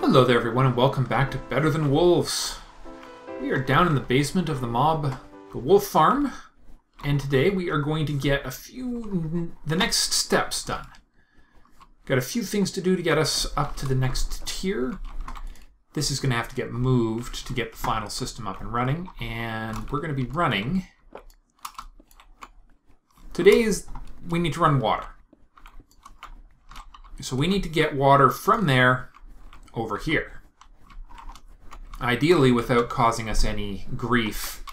Hello there everyone and welcome back to Better Than Wolves. We are down in the basement of the wolf farm, and today we are going to get the next steps done. Got a few things to do to get us up to the next tier. This is going to have to get moved to get the final system up and running, and we're going to be running... we need to run water. So we need to get water from there over here. Ideally without causing us any grief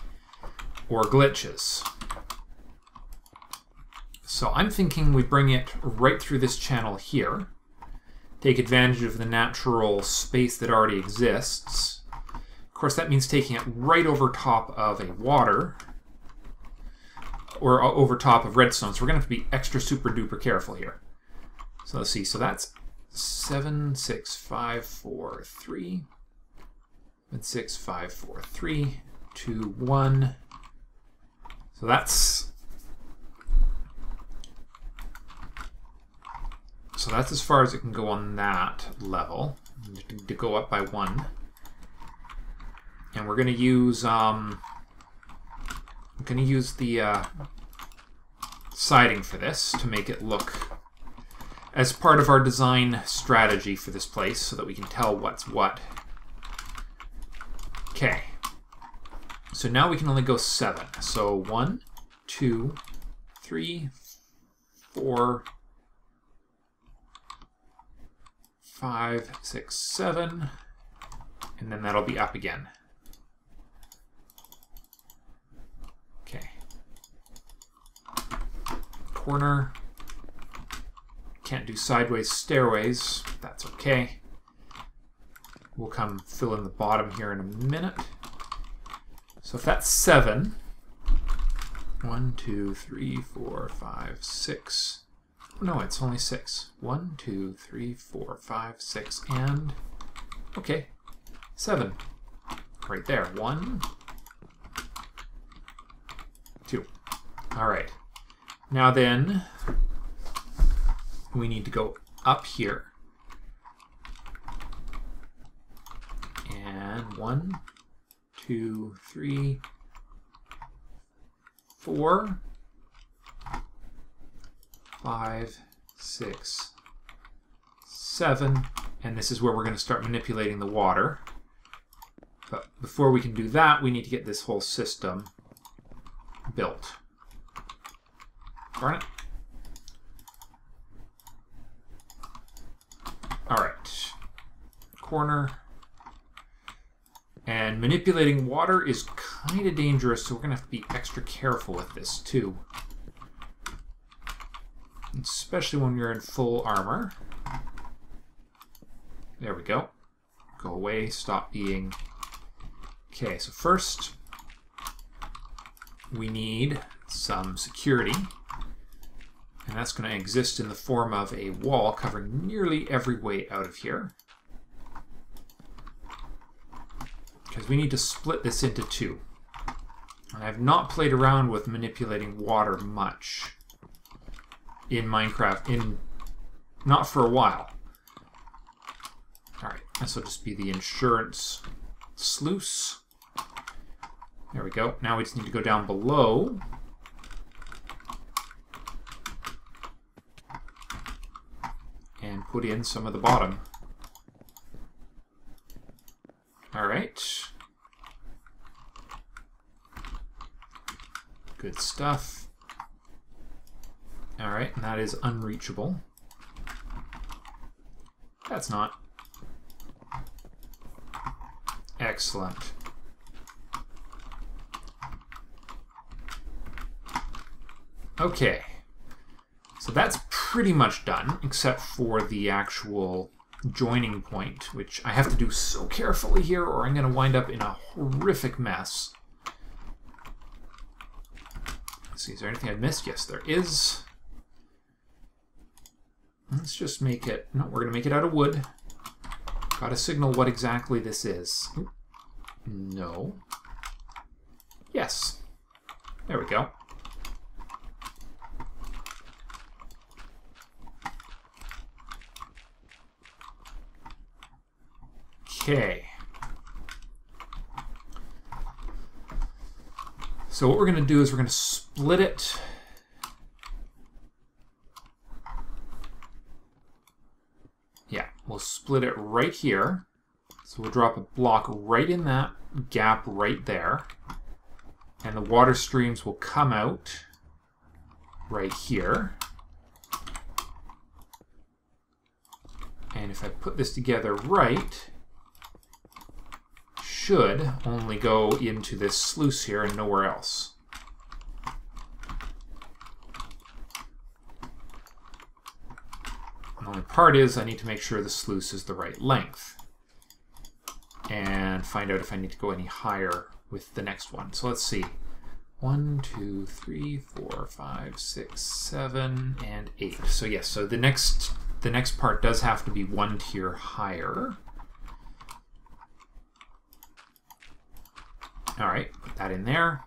or glitches. So I'm thinking we bring it right through this channel here. Take advantage of the natural space that already exists. Of course that means taking it right over top of a water. Or over top of redstone. So we're going to have to be extra super duper careful here. So let's see. So that's 7, 6, 5, 4, 3. 6, 5, 4, 3, 2, 1. So that's as far as it can go on that level. To go up by 1. And we're going to use the siding for this to make it look as part of our design strategy for this place so that we can tell what's what. Okay. So now we can only go 7. So 1, 2, 3, 4, 5, 6, 7, and then that'll be up again. Okay. Corner. Can't do sideways stairways. That's okay. We'll come fill in the bottom here in a minute. So if that's 7, 1, 2, 3, 4, 5, 6. No, it's only 6. 1, 2, 3, 4, 5, 6, and okay, 7. Right there. 1, 2. All right. Now then, we need to go up here. And 1, 2, 3, 4, 5, 6, 7, and this is where we're going to start manipulating the water. But before we can do that, we need to get this whole system built. Darn it. Alright. Corner. And manipulating water is kind of dangerous, so we're going to have to be extra careful with this too. Especially when you're in full armor. There we go. Go away, stop being... Okay, so first we need some security. And that's going to exist in the form of a wall covering nearly every way out of here. Because we need to split this into 2. And I've not played around with manipulating water much in Minecraft, not for a while. Alright, this will just be the insurance sluice. There we go. Now we just need to go down below. And put in some of the bottom. Alright. Good stuff. Alright, and that is unreachable. That's not. Excellent. Okay. So that's pretty much done, except for the actual joining point, which I have to do so carefully here or I'm going to wind up in a horrific mess. Let's see, is there anything I missed? Yes, there is. Let's just make it... No, we're going to make it out of wood. Got to signal what exactly this is. No. Yes. There we go. Okay. So what we're going to do is we're going to split it. Yeah, we'll split it right here. So we'll drop a block right in that gap right there. And the water streams will come out right here. And if I put this together right, should only go into this sluice here and nowhere else. The only part is I need to make sure the sluice is the right length and find out if I need to go any higher with the next one. So let's see. 1, 2, 3, 4, 5, 6, 7, and 8. So yes, so the next part does have to be one tier higher. All right, put that in there.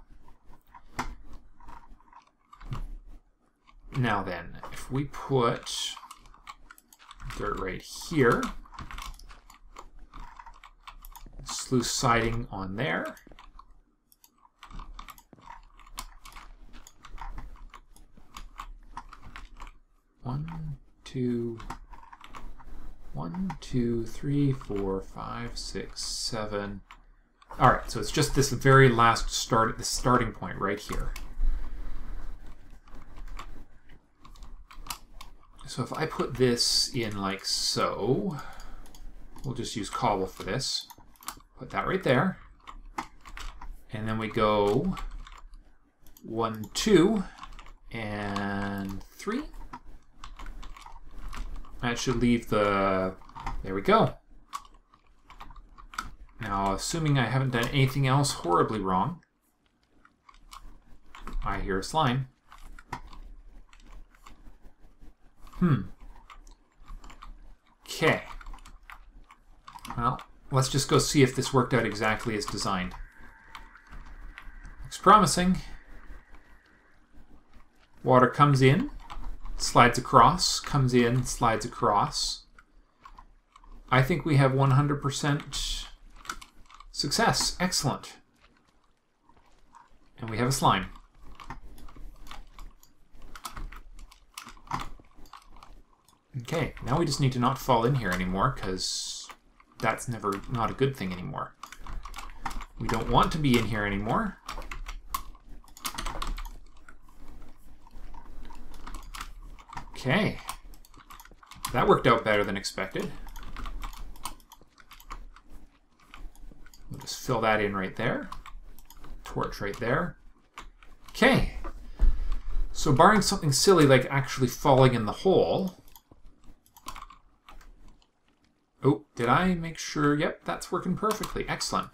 Now then, if we put dirt right here, sluice siding on there, one, two, 3, 4, 5, 6, 7. All right, so it's just this very last starting point right here. So if I put this in like so, we'll just use cobble for this. Put that right there. And then we go 1, 2, and 3. That should leave the... There we go. Now, assuming I haven't done anything else horribly wrong, I hear a slime. Okay. Well, let's just go see if this worked out exactly as designed. Looks promising. Water comes in, slides across, comes in, slides across. I think we have 100% success. Excellent. And we have a slime. Okay, now we just need to not fall in here anymore, because that's not a good thing anymore. We don't want to be in here anymore. Okay. That worked out better than expected. We'll just fill that in right there. Torch right there. Okay. So barring something silly like actually falling in the hole... Oh, did I make sure? Yep, that's working perfectly. Excellent.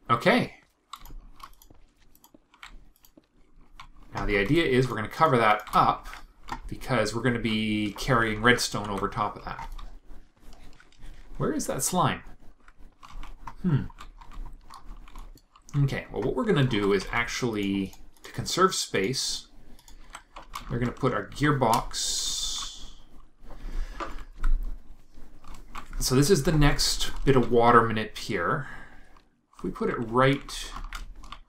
Okay. Now the idea is we're going to cover that up because we're going to be carrying redstone over top of that. Where is that slime? Okay, well what we're going to do is actually, to conserve space, we're going to put our gearbox. So this is the next bit of water manip here. If we put it right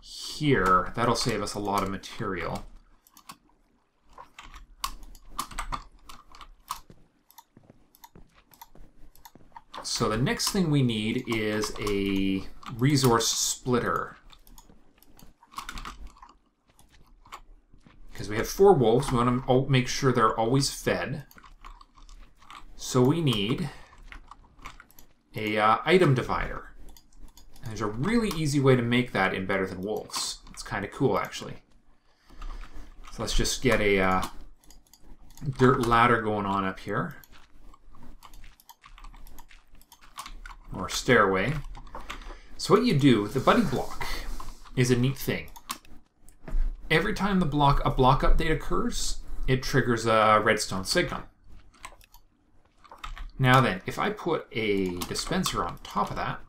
here, that'll save us a lot of material. So the next thing we need is a resource splitter. Because we have 4 wolves, we want to make sure they're always fed. So we need a item divider. And there's a really easy way to make that in Better Than Wolves. It's kind of cool, actually. So let's just get a dirt ladder going on up here. Or stairway. So what you do, the buddy block is a neat thing. Every time a block update occurs, it triggers a redstone signal. Now then, if I put a dispenser on top of that...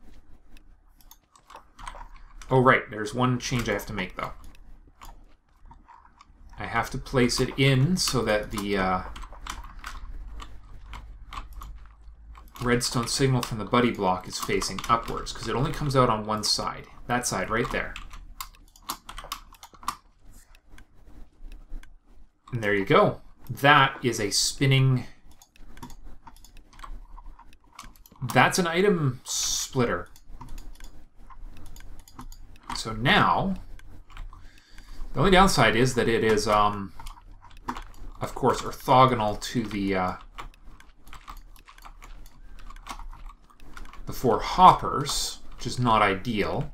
Oh right, there's one change I have to make though. I have to place it in so that the redstone signal from the buddy block is facing upwards, because it only comes out on one side. That side right there. And there you go. That is a spinning... That's an item splitter. So now, the only downside is that it is, of course, orthogonal to the 4 hoppers, which is not ideal,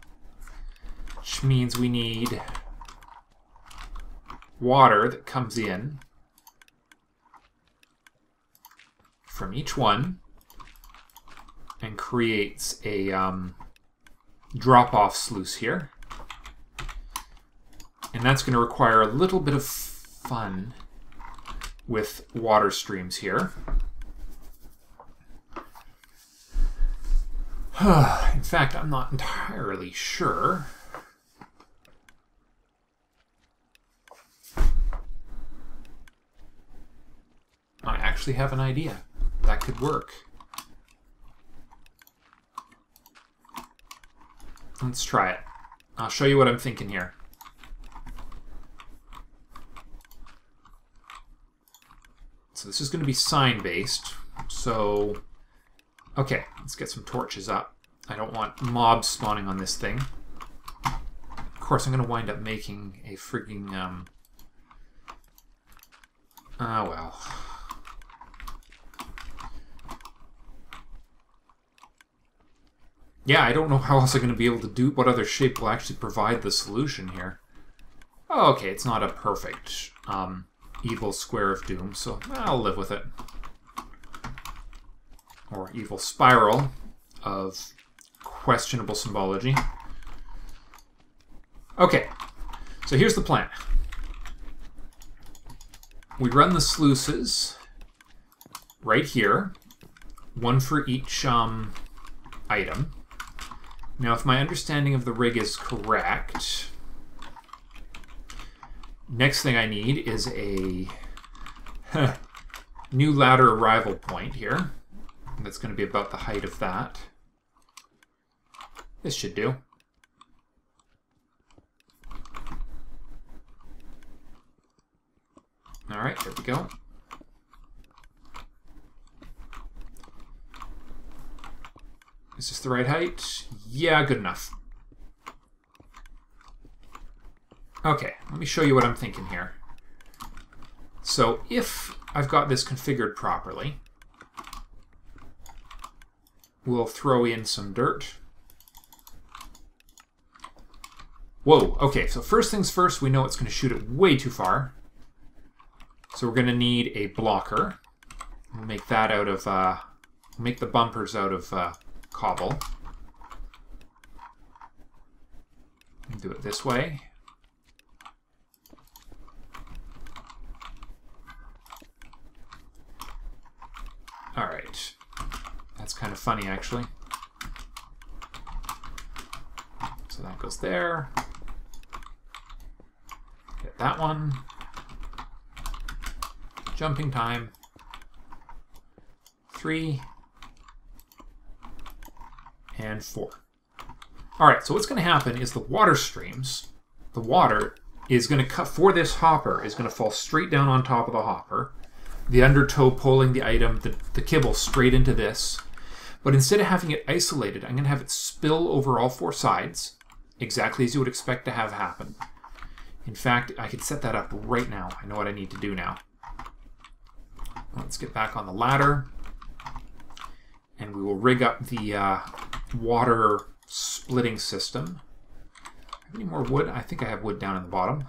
which means we need water that comes in from each one and creates a drop-off sluice here. And that's going to require a little bit of fun with water streams here. In fact, I'm not entirely sure. I actually have an idea. That could work. Let's try it. I'll show you what I'm thinking here. So this is going to be sign-based. So, okay, let's get some torches up. I don't want mobs spawning on this thing. Of course, I'm going to wind up making a frigging... well... Yeah, I don't know how else I'm going to be able to do... What other shape will actually provide the solution here. Oh, okay, it's not a perfect evil square of doom, so I'll live with it. Or evil spiral of questionable symbology. Okay, so here's the plan. We run the sluices right here, one for each item. Now, if my understanding of the rig is correct, next thing I need is a new ladder arrival point here. That's going to be about the height of that. This should do. All right, there we go. Is this the right height? Yeah, good enough. Okay, let me show you what I'm thinking here. So if I've got this configured properly, we'll throw in some dirt. Whoa, okay, so first things first, we know it's going to shoot it way too far. So we're going to need a blocker. We'll make that out of, make the bumpers out of cobble. Do it this way. All right. That's kind of funny, actually. So that goes there. Get that one. Jumping time. 3 and 4. All right, so what's going to happen is the water streams, the water is going to cut for this hopper, is going to fall straight down on top of the hopper. The undertow pulling the item, the kibble straight into this. But instead of having it isolated, I'm going to have it spill over all 4 sides, exactly as you would expect to have happen. In fact, I could set that up right now. I know what I need to do now. Let's get back on the ladder. And we will rig up the water splitting system. Have any more wood? I think I have wood down in the bottom.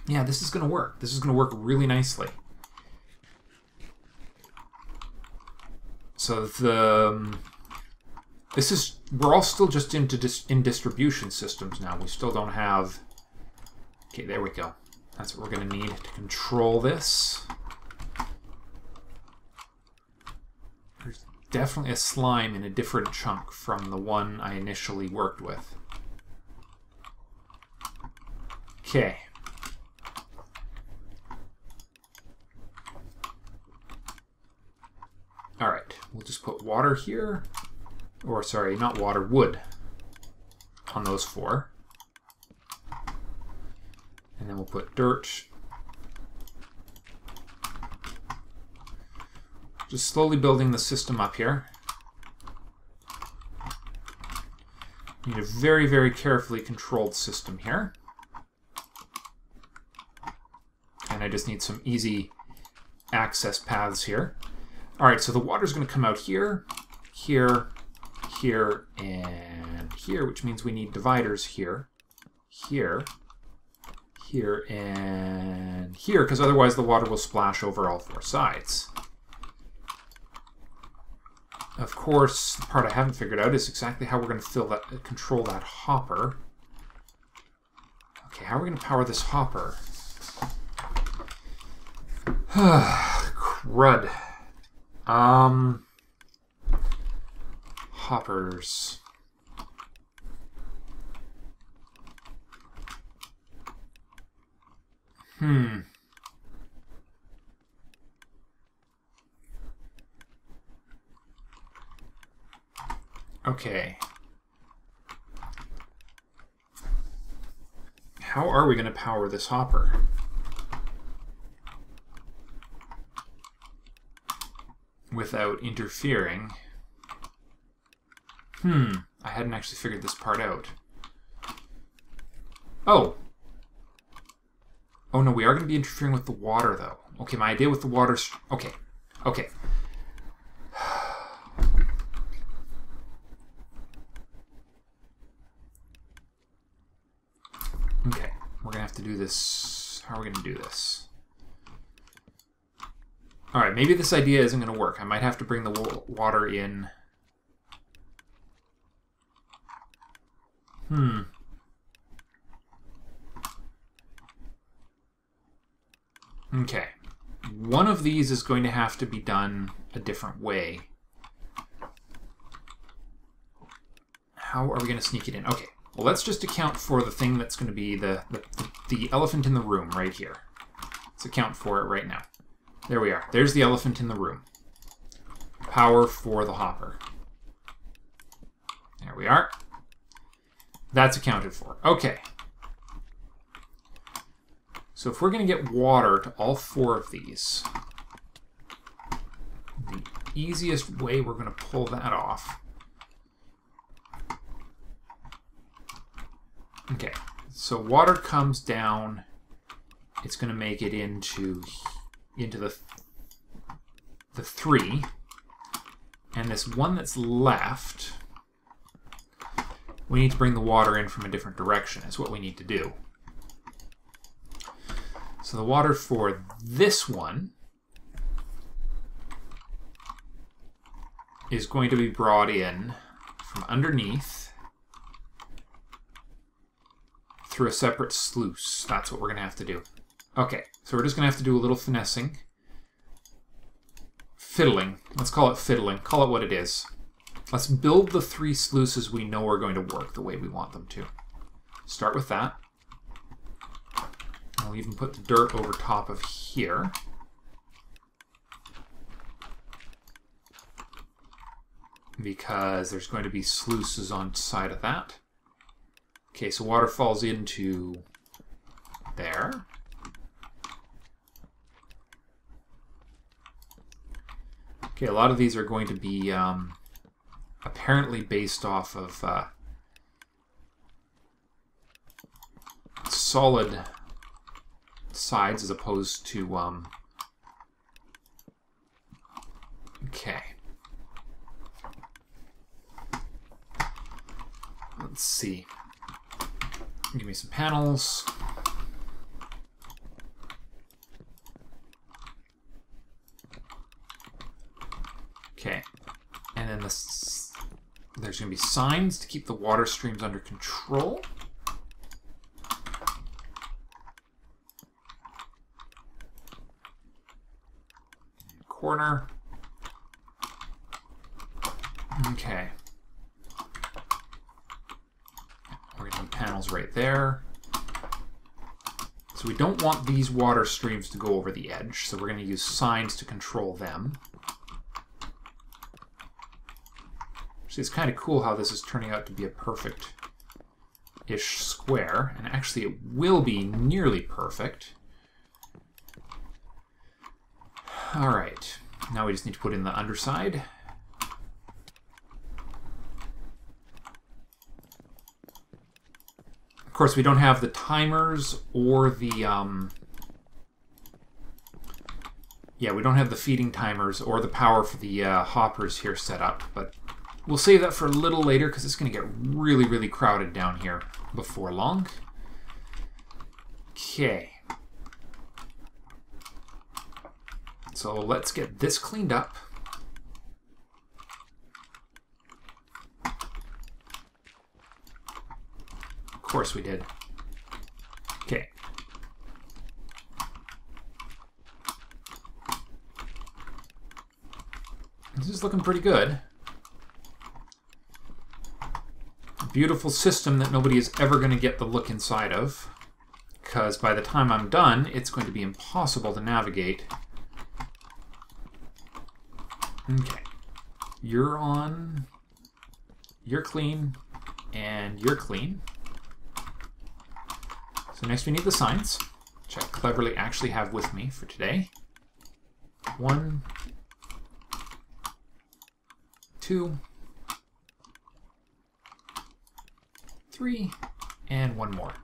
Yeah, this is going to work. This is going to work really nicely. So we're all still just in distribution systems now. We still don't have... Okay, there we go. That's what we're going to need to control this. There's definitely a slime in a different chunk from the one I initially worked with. Okay. we'll just put water here, or sorry, not water, wood on those 4. And then we'll put dirt. Just slowly building the system up here. Need a very, very carefully controlled system here. And I just need some easy access paths here. All right, so the water's going to come out here, here, here, and here, which means we need dividers here, here, here, and here, because otherwise the water will splash over all 4 sides. Of course, the part I haven't figured out is exactly how we're going to control that hopper. Okay, how are we going to power this hopper? Crud. Hoppers. Okay. How are we going to power this hopper? Without interfering. I hadn't actually figured this part out. Oh! Oh no, we are going to be interfering with the water, though. Okay, my idea with the water... Okay. Okay. Okay, we're going to have to do this... How are we going to do this? Alright, maybe this idea isn't going to work. I might have to bring the water in... Okay. One of these is going to have to be done a different way. How are we going to sneak it in? Okay. Well, let's just account for the thing that's going to be the elephant in the room right here. Let's account for it right now. There we are. There's the elephant in the room. Power for the hopper. There we are. That's accounted for. Okay. So if we're going to get water to all 4 of these, the easiest way we're going to pull that off... Okay, so water comes down, it's going to make it into the 3, and this one that's left, we need to bring the water in from a different direction, is what we need to do. So the water for this one is going to be brought in from underneath through a separate sluice. That's what we're going to have to do. Okay, so we're just going to have to do a little finessing. Fiddling. Let's call it fiddling. Call it what it is. Let's build the 3 sluices we know are going to work the way we want them to. Start with that. I'll even put the dirt over top of here. Because there's going to be sluices on the side of that. Okay, so water falls into there. Okay, a lot of these are going to be apparently based off of solid sides as opposed to... Okay. Let's see. Give me some panels. Okay. And then there's going to be signs to keep the water streams under control. Corner. Okay. We're going to need panels right there. So we don't want these water streams to go over the edge, so we're going to use signs to control them. Actually, it's kind of cool how this is turning out to be a perfect-ish square, and actually it will be nearly perfect. Alright, now we just need to put in the underside. Of course, we don't have the timers or the, yeah, we don't have the feeding timers or the power for the hoppers here set up, but we'll save that for a little later because it's going to get really, really crowded down here before long. Okay. So let's get this cleaned up. Of course we did. Okay. This is looking pretty good. A beautiful system that nobody is ever going to get the look inside of, because by the time I'm done, it's going to be impossible to navigate. Okay. You're on, you're clean, and you're clean. So next we need the signs, which I cleverly actually have with me for today. 1, 2, 3, and 1 more.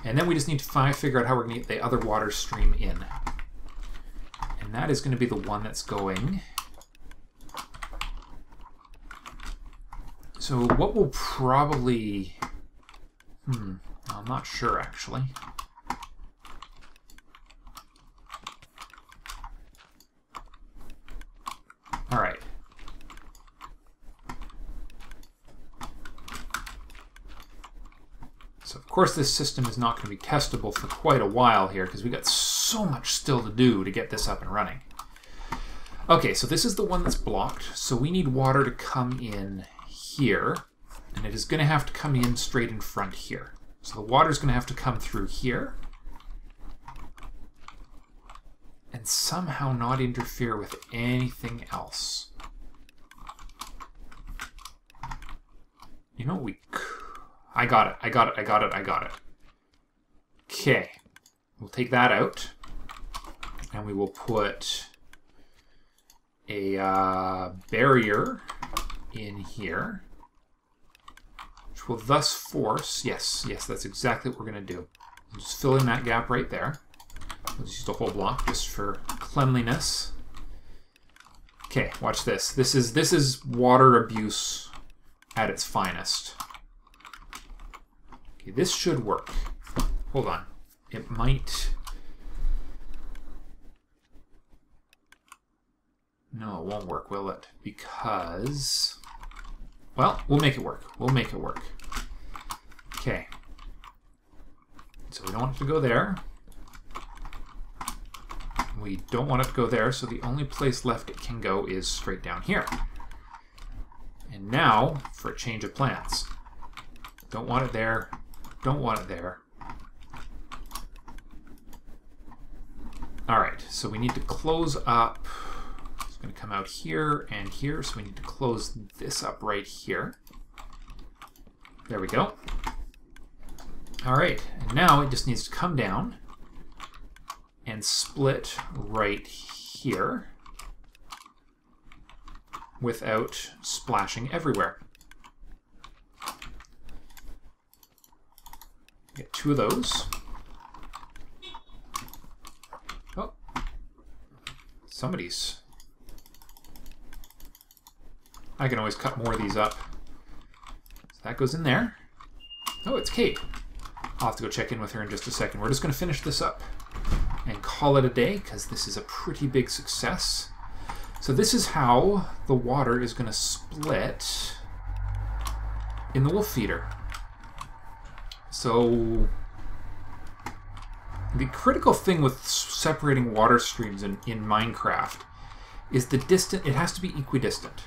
And then we just need to figure out how we're going to get the other water stream in. And that is going to be the one that's going... So what will probably... I'm not sure, actually. All right. So of course this system is not going to be testable for quite a while here because we got so much still to do to get this up and running. Okay, so this is the one that's blocked. So we need water to come in here, and it is going to have to come in straight in front here. So the water is going to have to come through here and somehow not interfere with anything else. You know, I got it. Okay, we'll take that out, and we will put a barrier in here, which will thus force, yes, that's exactly what we're going to do. We'll just fill in that gap right there. We'll just use the whole block just for cleanliness. Okay, watch this. This is water abuse at its finest. Okay, this should work. Hold on. It might... No, it won't work, will it? Because... Well, we'll make it work. We'll make it work. Okay. So we don't want it to go there. We don't want it to go there, so the only place left it can go is straight down here. And now, for a change of plans. Don't want it there. Don't want it there. Alright, so we need to close up... It's going to come out here and here, so we need to close this up right here. There we go. Alright, and now it just needs to come down and split right here without splashing everywhere. Get 2 of those. Oh, somebody's... I can always cut more of these up. So that goes in there. Oh, it's Kate. I'll have to go check in with her in just a second. We're just going to finish this up and call it a day because this is a pretty big success. So this is how the water is going to split in the wolf feeder. So the critical thing with separating water streams in Minecraft is the distance. It has to be equidistant.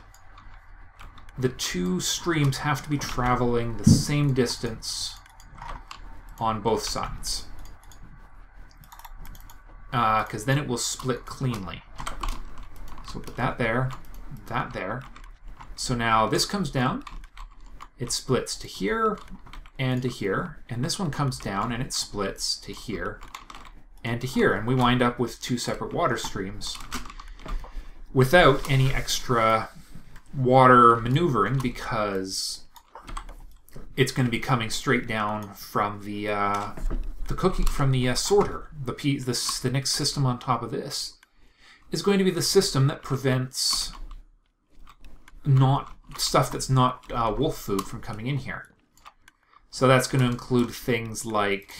The 2 streams have to be traveling the same distance on both sides. Because then it will split cleanly. So we'll put that there, So now this comes down, it splits to here and to here, and this one comes down and it splits to here and to here, and we wind up with 2 separate water streams without any extra water maneuvering, because it's going to be coming straight down from the sorter. The next system on top of this is going to be the system that prevents stuff that's not wolf food from coming in here. So that's going to include things like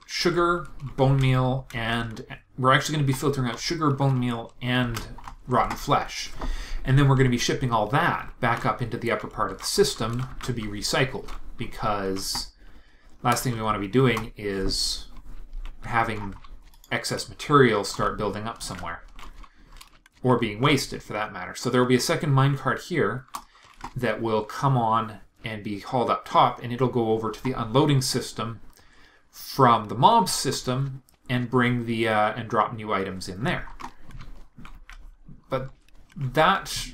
sugar, bone meal, and we're actually going to be filtering out sugar, bone meal, and rotten flesh. And then we're going to be shipping all that back up into the upper part of the system to be recycled, because last thing we want to be doing is having excess material start building up somewhere, or being wasted for that matter. So there will be a second minecart here that will come on and be hauled up top, and it'll go over to the unloading system from the mob system and bring the and drop new items in there. But that's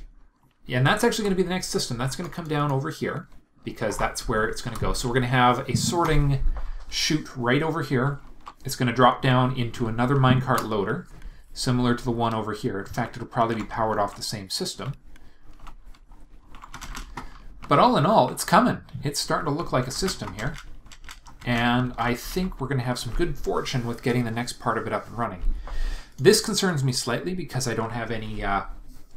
actually going to be the next system. That's going to come down over here, because that's where it's going to go. So we're going to have a sorting chute right over here. It's going to drop down into another minecart loader, similar to the one over here. In fact, it'll probably be powered off the same system. But all in all, it's coming. It's starting to look like a system here. And I think we're going to have some good fortune with getting the next part of it up and running. This concerns me slightly because I don't have any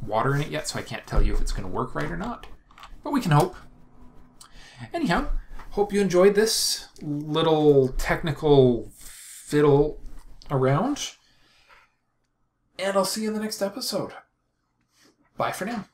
water in it yet, so I can't tell you if it's going to work right or not. But we can hope. Anyhow, hope you enjoyed this little technical fiddle around. And I'll see you in the next episode. Bye for now.